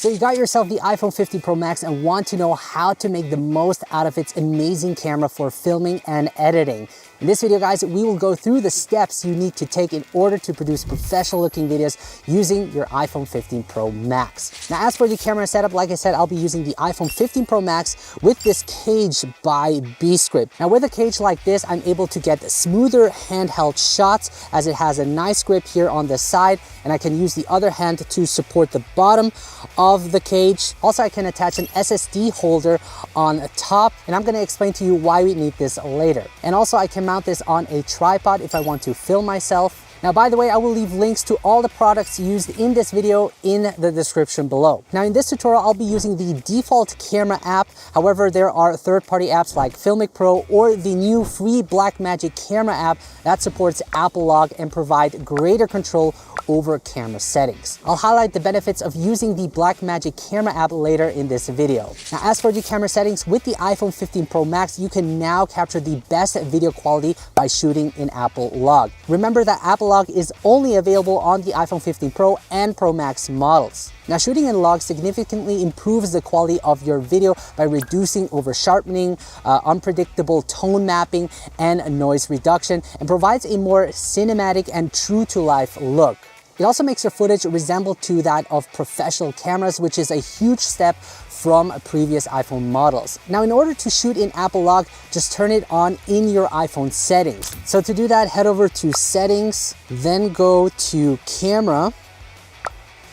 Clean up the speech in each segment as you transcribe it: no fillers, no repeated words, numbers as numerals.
So you got yourself the iPhone 15 Pro Max and want to know how to make the most out of its amazing camera for filming and editing. In this video, guys, we will go through the steps you need to take in order to produce professional looking videos using your iPhone 15 Pro Max. Now, as for the camera setup, like I said, I'll be using the iPhone 15 Pro Max with this cage by B-Script. Now, with a cage like this, I'm able to get smoother handheld shots as it has a nice grip here on the side, and I can use the other hand to support the bottom of the cage. Also, I can attach an SSD holder on top, and I'm going to explain to you why we need this later. And also, I can mount this on a tripod if I want to film myself. Now, by the way, I will leave links to all the products used in this video in the description below. Now, in this tutorial, I'll be using the default camera app. However, there are third-party apps like Filmic Pro or the new free Blackmagic camera app that supports Apple Log and provide greater control over camera settings. I'll highlight the benefits of using the Blackmagic camera app later in this video. Now, as for the camera settings, with the iPhone 15 Pro Max, you can now capture the best video quality by shooting in Apple Log. Remember that Apple Log is only available on the iPhone 15 Pro and Pro Max models. Now, shooting in log significantly improves the quality of your video by reducing over-sharpening, unpredictable tone mapping, and noise reduction, and provides a more cinematic and true-to-life look. It also makes your footage resemble to that of professional cameras, which is a huge step from previous iPhone models. Now, in order to shoot in Apple Log, just turn it on in your iPhone settings. So to do that, head over to Settings, then go to Camera,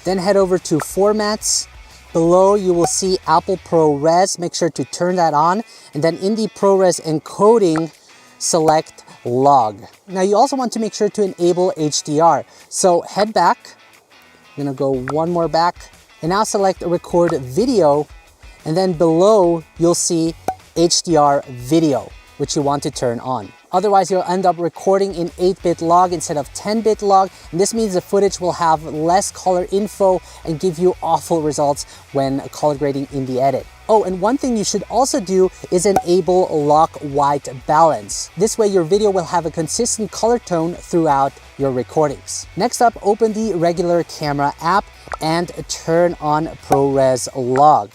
then head over to Formats. Below, you will see Apple ProRes. Make sure to turn that on. And then in the ProRes encoding, select Log. Now, you also want to make sure to enable HDR. So head back. I'm gonna go one more back. And now select Record Video. And then below, you'll see HDR Video, which you want to turn on. Otherwise, you'll end up recording in 8-bit log instead of 10-bit log. And this means the footage will have less color info and give you awful results when color grading in the edit. Oh, and one thing you should also do is enable lock white balance. This way, your video will have a consistent color tone throughout your recordings. Next up, open the regular camera app and turn on ProRes Log.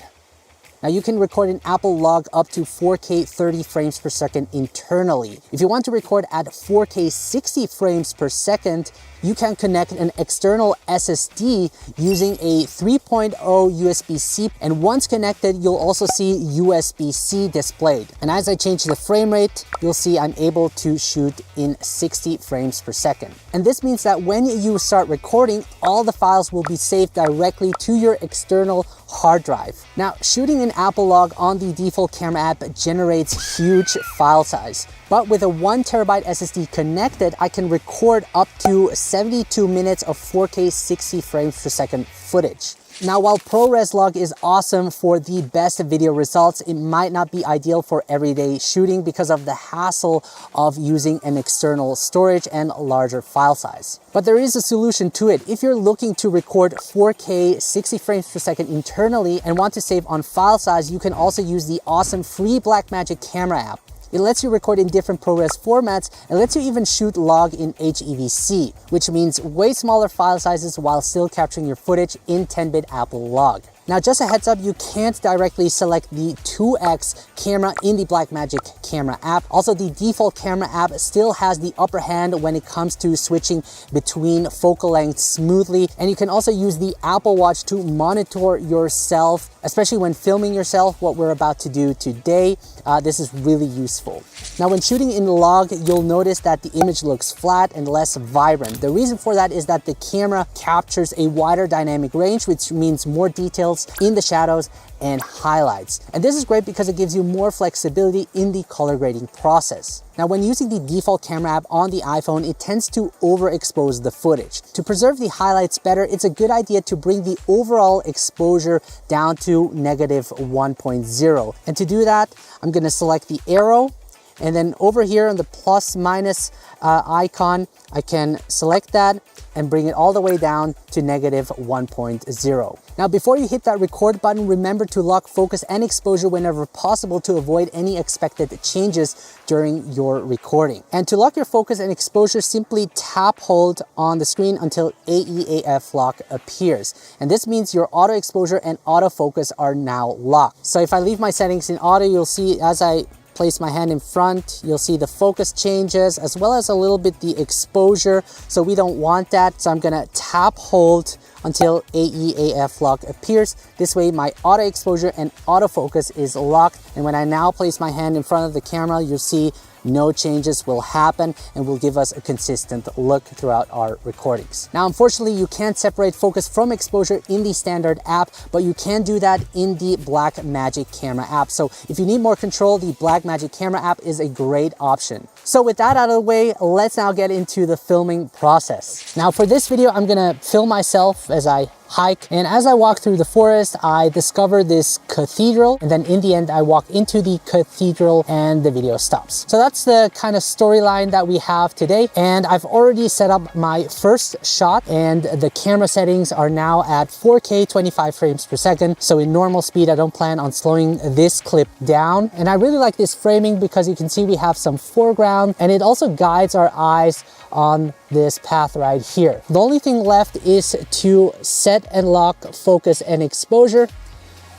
Now, you can record in Apple Log up to 4K 30 frames per second internally. If you want to record at 4K 60 frames per second, you can connect an external SSD using a 3.0 USB-C, and once connected, you'll also see USB-C displayed. And as I change the frame rate, you'll see I'm able to shoot in 60 frames per second. And this means that when you start recording, all the files will be saved directly to your external hard drive. Now, shooting in Apple Log on the default camera app generates huge file size. But with a 1 terabyte SSD connected, I can record up to 72 minutes of 4K 60 frames per second footage. Now, while ProRes Log is awesome for the best video results, it might not be ideal for everyday shooting because of the hassle of using an external storage and larger file size. But there is a solution to it. If you're looking to record 4K 60 frames per second internally and want to save on file size, you can also use the awesome free Blackmagic camera app. It lets you record in different ProRes formats and lets you even shoot log in HEVC, which means way smaller file sizes while still capturing your footage in 10-bit Apple Log. Now, just a heads up, you can't directly select the 2x camera in the Blackmagic camera app. Also, the default camera app still has the upper hand when it comes to switching between focal lengths smoothly. And you can also use the Apple Watch to monitor yourself, especially when filming yourself, what we're about to do today. This is really useful. Now, when shooting in log, you'll notice that the image looks flat and less vibrant. The reason for that is that the camera captures a wider dynamic range, which means more details in the shadows and highlights. And this is great because it gives you more flexibility in the color grading process. Now, when using the default camera app on the iPhone, it tends to overexpose the footage. To preserve the highlights better, it's a good idea to bring the overall exposure down to -1.0. And to do that, I'm going to select the arrow And then over here on the plus minus icon, I can select that and bring it all the way down to -1.0. Now, before you hit that record button, remember to lock focus and exposure whenever possible to avoid any expected changes during your recording. And to lock your focus and exposure, simply tap hold on the screen until AEAF lock appears. And this means your auto exposure and autofocus are now locked. So if I leave my settings in auto, you'll see as I place my hand in front, you'll see the focus changes as well as a little bit the exposure. So we don't want that. So I'm gonna tap hold until AEAF lock appears. This way my auto exposure and autofocus is locked. And when I now place my hand in front of the camera, you'll see no changes will happen and will give us a consistent look throughout our recordings. Now, unfortunately, you can't separate focus from exposure in the standard app, but you can do that in the Blackmagic Camera app. So if you need more control, the Blackmagic Camera app is a great option. So with that out of the way, let's now get into the filming process. Now for this video, I'm gonna film myself as I hike, and as I walk through the forest, I discover this cathedral, and then in the end I walk into the cathedral and the video stops. So that's the kind of storyline that we have today, and I've already set up my first shot, and the camera settings are now at 4K 25 frames per second. So in normal speed, I don't plan on slowing this clip down, and I really like this framing because you can see we have some foreground, and it also guides our eyes on this path right here. The only thing left is to set and lock focus and exposure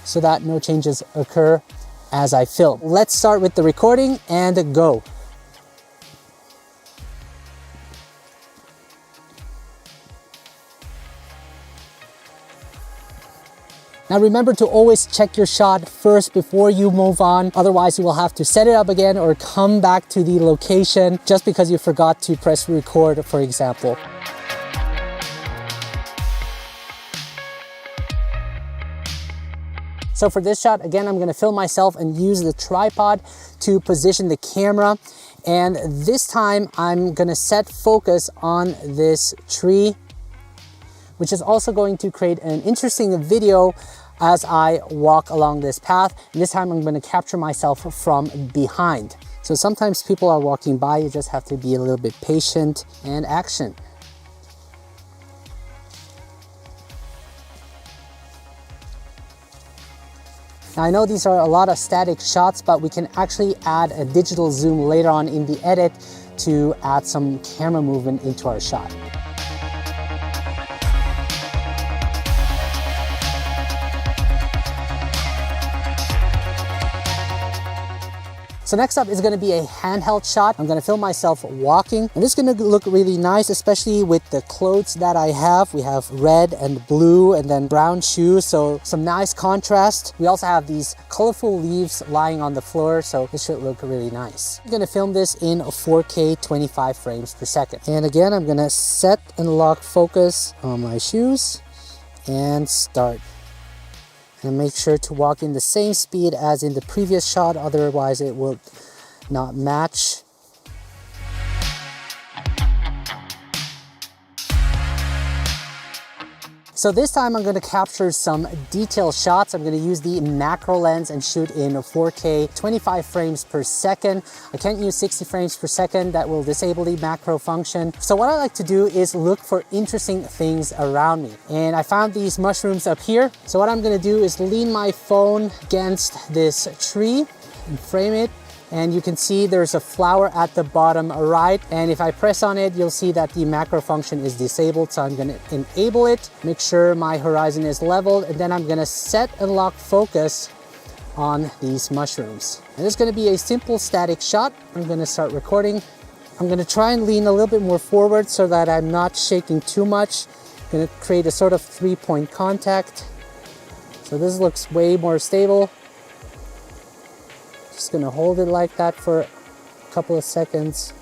so that no changes occur as I film. Let's start with the recording and go. Now remember to always check your shot first before you move on. Otherwise, you will have to set it up again or come back to the location just because you forgot to press record, for example. So for this shot, again, I'm gonna film myself and use the tripod to position the camera. And this time I'm gonna set focus on this tree, which is also going to create an interesting video as I walk along this path. And this time I'm gonna capture myself from behind. So sometimes people are walking by, you just have to be a little bit patient, and action. Now I know these are a lot of static shots, but we can actually add a digital zoom later on in the edit to add some camera movement into our shot. So next up is gonna be a handheld shot. I'm gonna film myself walking, and this is gonna look really nice, especially with the clothes that I have. We have red and blue and then brown shoes, so some nice contrast. We also have these colorful leaves lying on the floor, so this should look really nice. I'm gonna film this in 4K 25 frames per second. And again, I'm gonna set and lock focus on my shoes and start. And make sure to walk in the same speed as in the previous shot, otherwise it will not match. So this time I'm gonna capture some detail shots. I'm gonna use the macro lens and shoot in 4K 25 frames per second. I can't use 60 frames per second, that will disable the macro function. So what I like to do is look for interesting things around me. And I found these mushrooms up here. So what I'm gonna do is lean my phone against this tree and frame it. And you can see there's a flower at the bottom right. And if I press on it, you'll see that the macro function is disabled. So I'm gonna enable it, make sure my horizon is leveled, and then I'm gonna set and lock focus on these mushrooms. And it's gonna be a simple static shot. I'm gonna start recording. I'm gonna try and lean a little bit more forward so that I'm not shaking too much. I'm gonna create a sort of 3-point contact. So this looks way more stable. Just gonna hold it like that for a couple of seconds.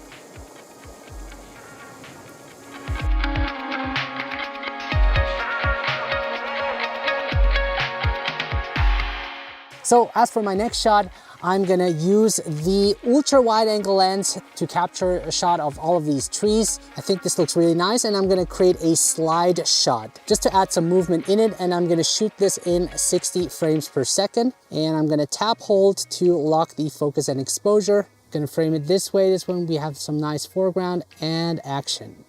So as for my next shot, I'm gonna use the ultra wide angle lens to capture a shot of all of these trees. I think this looks really nice, and I'm gonna create a slide shot just to add some movement in it, and I'm gonna shoot this in 60 frames per second. And I'm gonna tap hold to lock the focus and exposure. Gonna frame it this way. This one we have some nice foreground and action.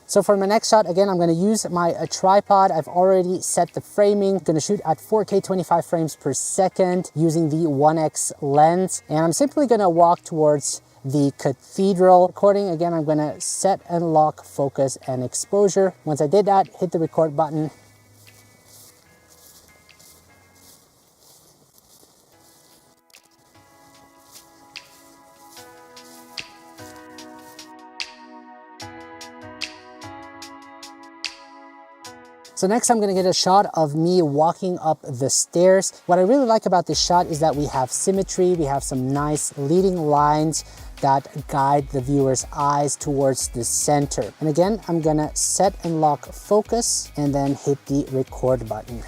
So for my next shot, again, I'm gonna use my tripod. I've already set the framing. Gonna shoot at 4K 25 frames per second using the 1x lens. And I'm simply gonna walk towards the cathedral. Recording, again, I'm gonna set and lock focus and exposure. Once I did that, hit the record button. So next I'm gonna get a shot of me walking up the stairs. What I really like about this shot is that we have symmetry, we have some nice leading lines that guide the viewer's eyes towards the center. And again, I'm gonna set and lock focus and then hit the record button.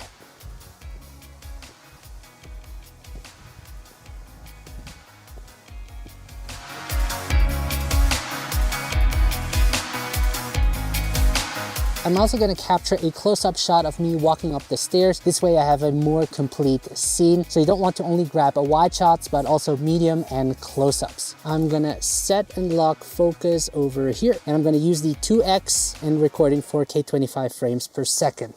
I'm also going to capture a close-up shot of me walking up the stairs. This way I have a more complete scene. So you don't want to only grab a wide shots, but also medium and close-ups. I'm going to set and lock focus over here. And I'm going to use the 2x and recording 4K 25 frames per second.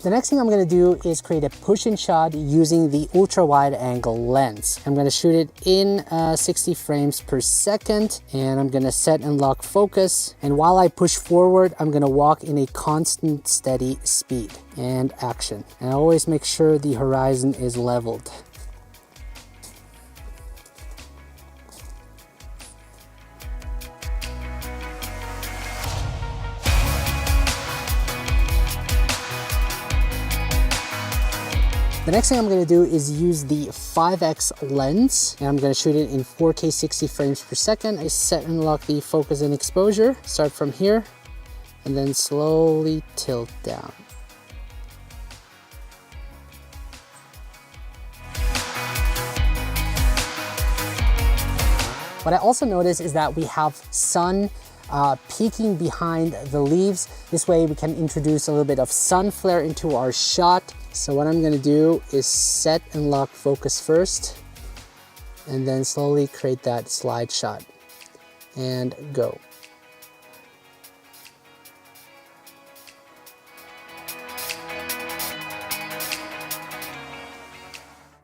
The next thing I'm gonna do is create a push-in shot using the ultra-wide angle lens. I'm gonna shoot it in 60 frames per second, and I'm gonna set and lock focus. And while I push forward, I'm gonna walk in a constant, steady speed and action. And I always make sure the horizon is leveled. The next thing I'm gonna do is use the 5x lens, and I'm gonna shoot it in 4K 60 frames per second. I set and lock the focus and exposure. Start from here, and then slowly tilt down. What I also notice is that we have sun peeking behind the leaves. This way we can introduce a little bit of sun flare into our shot. So what I'm gonna do is set and lock focus first, and then slowly create that slide shot, and go.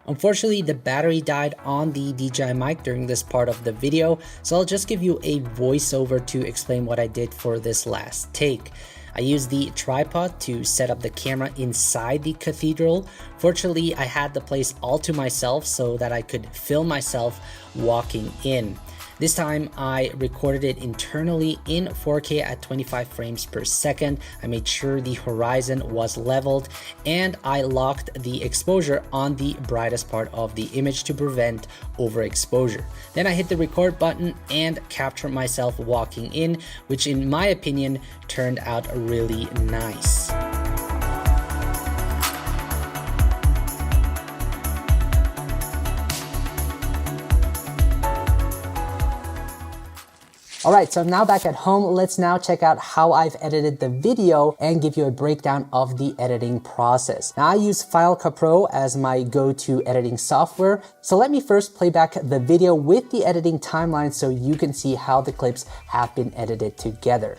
Unfortunately, the battery died on the DJI mic during this part of the video, so I'll just give you a voiceover to explain what I did for this last take. I used the tripod to set up the camera inside the cathedral. Fortunately, I had the place all to myself so that I could film myself walking in. This time I recorded it internally in 4K at 25 frames per second. I made sure the horizon was leveled, and I locked the exposure on the brightest part of the image to prevent overexposure. Then I hit the record button and captured myself walking in, which in my opinion turned out really nice. All right, so I'm now back at home. Let's now check out how I've edited the video and give you a breakdown of the editing process. Now I use Final Cut Pro as my go-to editing software. So let me first play back the video with the editing timeline so you can see how the clips have been edited together.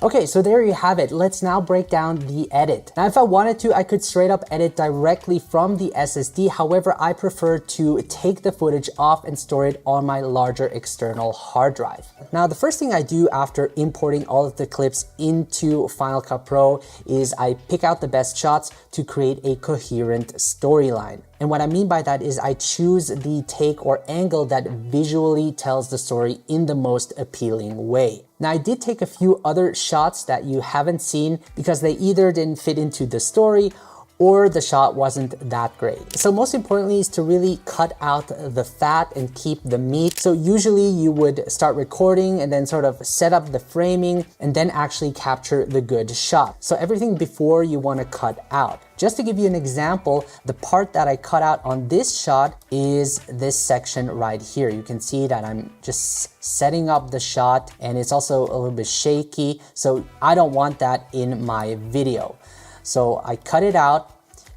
Okay, so there you have it. Let's now break down the edit. Now, if I wanted to, I could straight up edit directly from the SSD. However, I prefer to take the footage off and store it on my larger external hard drive. Now, the first thing I do after importing all of the clips into Final Cut Pro is I pick out the best shots to create a coherent storyline. And what I mean by that is I choose the take or angle that visually tells the story in the most appealing way. Now, I did take a few other shots that you haven't seen because they either didn't fit into the story or the shot wasn't that great. So most importantly is to really cut out the fat and keep the meat. So usually you would start recording and then sort of set up the framing and then actually capture the good shot. So everything before you want to cut out. Just to give you an example, the part that I cut out on this shot is this section right here. You can see that I'm just setting up the shot and it's also a little bit shaky. So I don't want that in my video. So I cut it out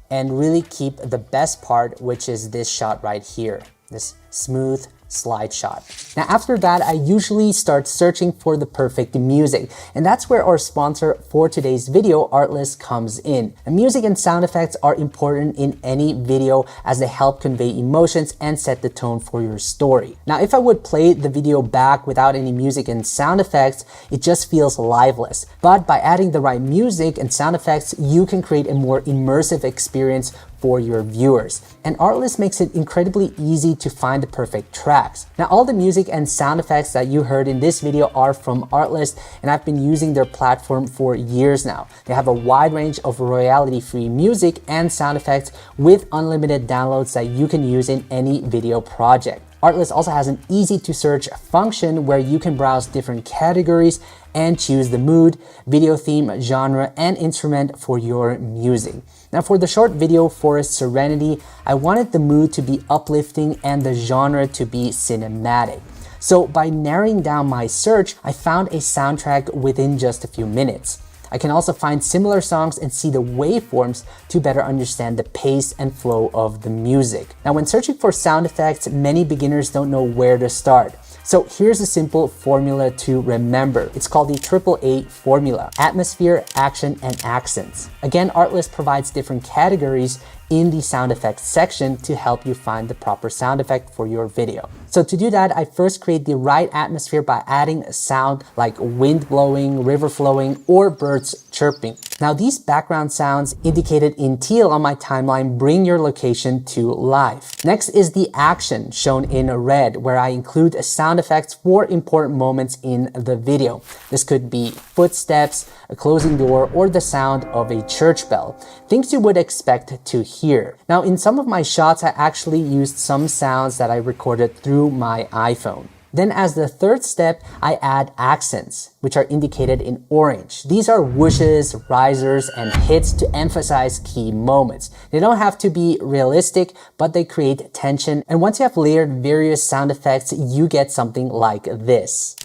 and really keep the best part, which is this shot right here, this smooth slide shot. Now, after that, I usually start searching for the perfect music. And that's where our sponsor for today's video, Artlist, comes in. And music and sound effects are important in any video as they help convey emotions and set the tone for your story. Now, if I would play the video back without any music and sound effects, it just feels lifeless. But by adding the right music and sound effects, you can create a more immersive experience for your viewers. And Artlist makes it incredibly easy to find the perfect tracks. Now, all the music and sound effects that you heard in this video are from Artlist, and I've been using their platform for years now. They have a wide range of royalty-free music and sound effects with unlimited downloads that you can use in any video project. Artlist also has an easy to search function where you can browse different categories and choose the mood, video theme, genre, and instrument for your music. Now, for the short video Forest Serenity, I wanted the mood to be uplifting and the genre to be cinematic. So by narrowing down my search, I found a soundtrack within just a few minutes. I can also find similar songs and see the waveforms to better understand the pace and flow of the music. Now, when searching for sound effects, many beginners don't know where to start. So here's a simple formula to remember. It's called the AAA formula: atmosphere, action, and accents. Again, Artlist provides different categories in the sound effects section to help you find the proper sound effect for your video. So to do that, I first create the right atmosphere by adding a sound like wind blowing, river flowing, or birds chirping. Now, these background sounds indicated in teal on my timeline bring your location to life. Next is the action, shown in red, where I include sound effects for important moments in the video. This could be footsteps, a closing door, or the sound of a church bell. Things you would expect to hear. Now, in some of my shots, I actually used some sounds that I recorded through my iPhone. Then as the third step, I add accents, which are indicated in orange. These are whooshes, risers, and hits to emphasize key moments. They don't have to be realistic, but they create tension. And once you have layered various sound effects, you get something like this.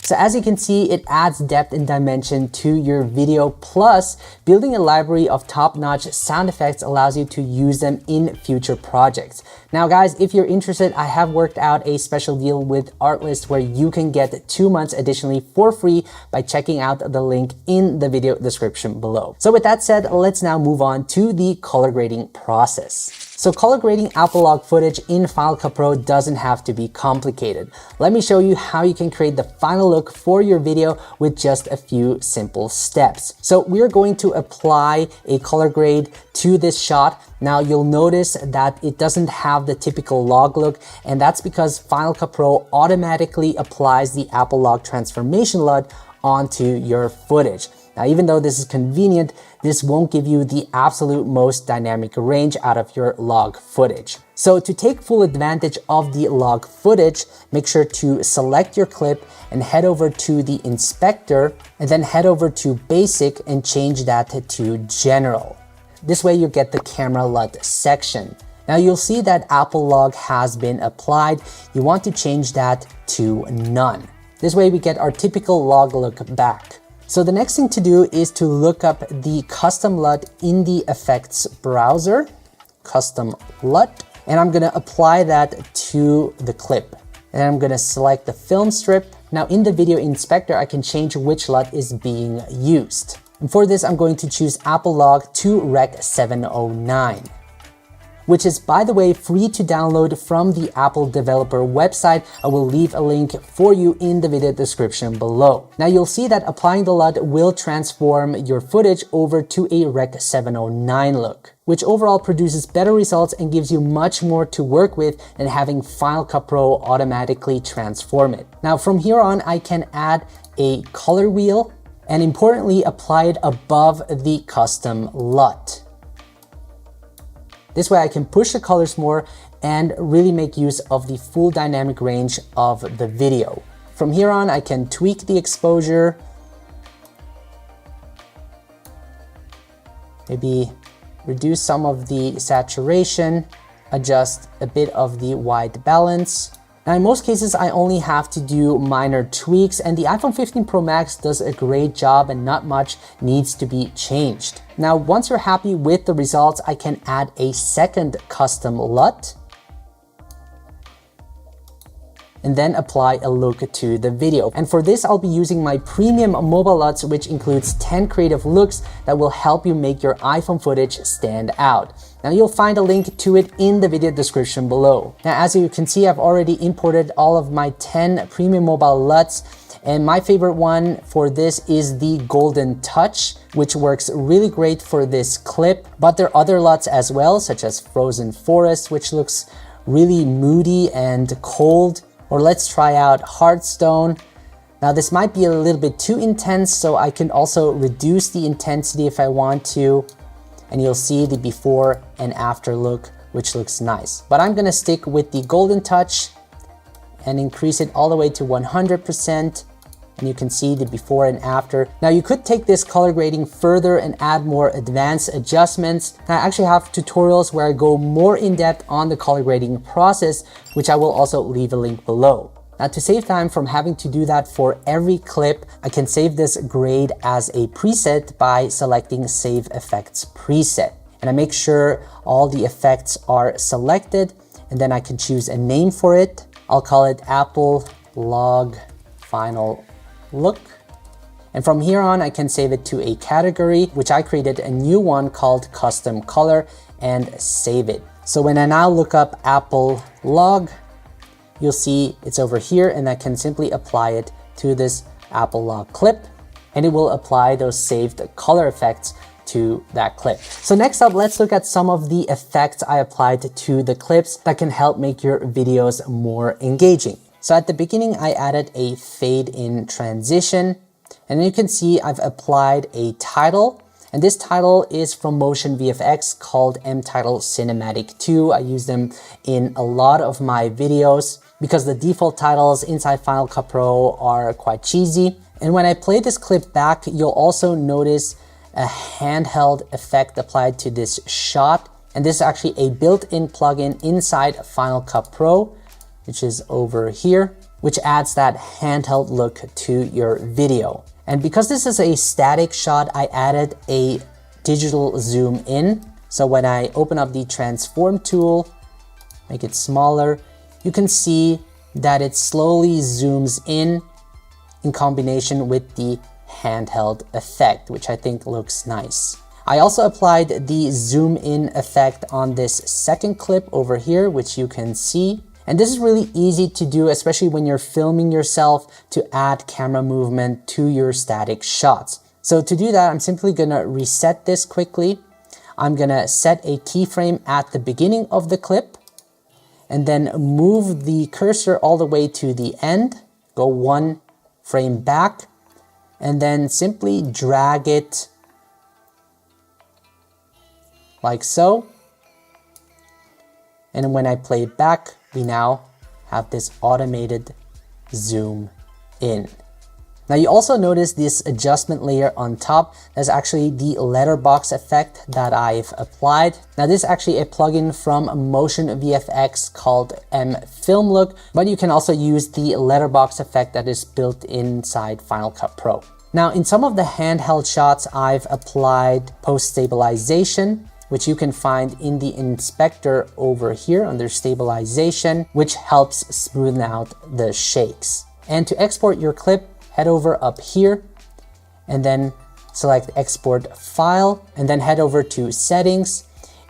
So as you can see, it adds depth and dimension to your video. Plus, building a library of top-notch sound effects allows you to use them in future projects. Now guys, if you're interested, I have worked out a special deal with Artlist where you can get 2 months additionally for free by checking out the link in the video description below. So with that said, let's now move on to the color grading process. So color grading Apple log footage in Final Cut Pro doesn't have to be complicated. Let me show you how you can create the final look for your video with just a few simple steps. So we're going to apply a color grade to this shot. Now you'll notice that it doesn't have the typical log look, and that's because Final Cut Pro automatically applies the Apple log transformation LUT onto your footage. Now, even though this is convenient, this won't give you the absolute most dynamic range out of your log footage. So to take full advantage of the log footage, make sure to select your clip and head over to the inspector and then head over to basic and change that to general. This way you get the camera LUT section. Now you'll see that Apple log has been applied. You want to change that to none. This way we get our typical log look back. So the next thing to do is to look up the custom LUT in the effects browser, custom LUT, and I'm gonna apply that to the clip. And I'm gonna select the film strip. Now in the video inspector, I can change which LUT is being used. And for this, I'm going to choose Apple log to Rec 709. Which is, by the way, free to download from the Apple developer website. I will leave a link for you in the video description below. Now you'll see that applying the LUT will transform your footage over to a Rec 709 look, which overall produces better results and gives you much more to work with than having Final Cut Pro automatically transform it. Now from here on, I can add a color wheel and importantly, apply it above the custom LUT. This way I can push the colors more and really make use of the full dynamic range of the video. From here on, I can tweak the exposure, maybe reduce some of the saturation, adjust a bit of the white balance. Now in most cases, I only have to do minor tweaks, and the iPhone 15 Pro Max does a great job and not much needs to be changed. Now, once you're happy with the results, I can add a second custom LUT and then apply a look to the video. And for this, I'll be using my premium mobile LUTs, which includes 10 creative looks that will help you make your iPhone footage stand out. Now you'll find a link to it in the video description below. Now, as you can see, I've already imported all of my 10 premium mobile LUTs. And my favorite one for this is the Golden Touch, which works really great for this clip. But there are other LUTs as well, such as Frozen Forest, which looks really moody and cold. Or let's try out Hearthstone. Now this might be a little bit too intense, so I can also reduce the intensity if I want to. And you'll see the before and after look, which looks nice. But I'm gonna stick with the Golden Touch and increase it all the way to 100%. And you can see the before and after. Now you could take this color grading further and add more advanced adjustments. I actually have tutorials where I go more in depth on the color grading process, which I will also leave a link below. Now to save time from having to do that for every clip, I can save this grade as a preset by selecting Save Effects Preset. And I make sure all the effects are selected, and then I can choose a name for it. I'll call it Apple Log Final Look. And from here on, I can save it to a category, which I created a new one called Custom Color, and save it. So when I now look up Apple Log, you'll see it's over here, and I can simply apply it to this Apple Log clip, and it will apply those saved color effects to that clip. So next up, let's look at some of the effects I applied to the clips that can help make your videos more engaging. So at the beginning, I added a fade in transition, and you can see I've applied a title, and this title is from Motion VFX called M-Title Cinematic 2. I use them in a lot of my videos because the default titles inside Final Cut Pro are quite cheesy. And when I play this clip back, you'll also notice a handheld effect applied to this shot. And this is actually a built-in plugin inside Final Cut Pro, which is over here, which adds that handheld look to your video. And because this is a static shot, I added a digital zoom in. So when I open up the transform tool, make it smaller, you can see that it slowly zooms in combination with the handheld effect, which I think looks nice. I also applied the zoom in effect on this second clip over here, which you can see. And this is really easy to do, especially when you're filming yourself, to add camera movement to your static shots. So to do that, I'm simply gonna reset this quickly. I'm gonna set a keyframe at the beginning of the clip and then move the cursor all the way to the end, go 1 frame back, and then simply drag it like so. And when I play it back, we now have this automated zoom in. Now you also notice this adjustment layer on top. That's actually the letterbox effect that I've applied. Now this is actually a plugin from Motion VFX called Film Look, but you can also use the letterbox effect that is built inside Final Cut Pro. Now in some of the handheld shots, I've applied post stabilization, which you can find in the inspector over here under stabilization, which helps smoothen out the shakes. And to export your clip, head over up here and then select export file and then head over to settings.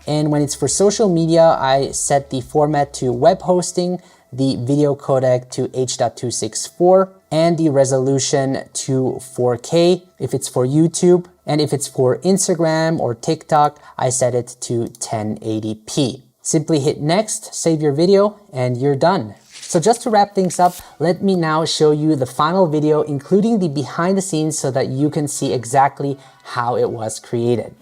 And when it's for social media, I set the format to web hosting, the video codec to H.264, and the resolution to 4K if it's for YouTube. And if it's for Instagram or TikTok, I set it to 1080p. Simply hit next, save your video, and you're done. So just to wrap things up, let me now show you the final video, including the behind the scenes, so that you can see exactly how it was created.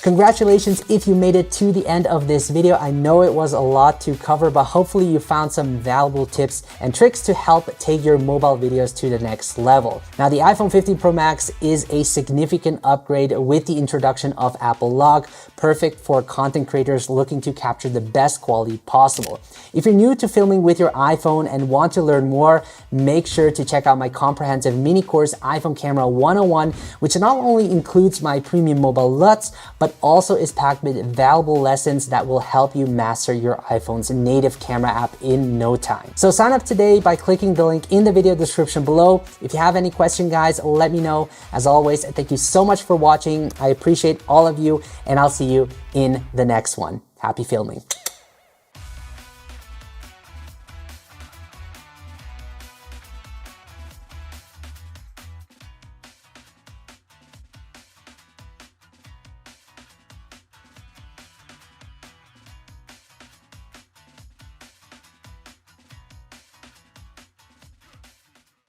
Congratulations if you made it to the end of this video. I know it was a lot to cover, but hopefully you found some valuable tips and tricks to help take your mobile videos to the next level. Now, the iPhone 15 Pro Max is a significant upgrade with the introduction of Apple Log, perfect for content creators looking to capture the best quality possible. If you're new to filming with your iPhone and want to learn more, make sure to check out my comprehensive mini course, iPhone Camera 101, which not only includes my premium mobile LUTs, but also is packed with valuable lessons that will help you master your iPhone's native camera app in no time. So sign up today by clicking the link in the video description below. If you have any question, guys, let me know. As always, thank you so much for watching. I appreciate all of you, and I'll see you in the next one. Happy filming.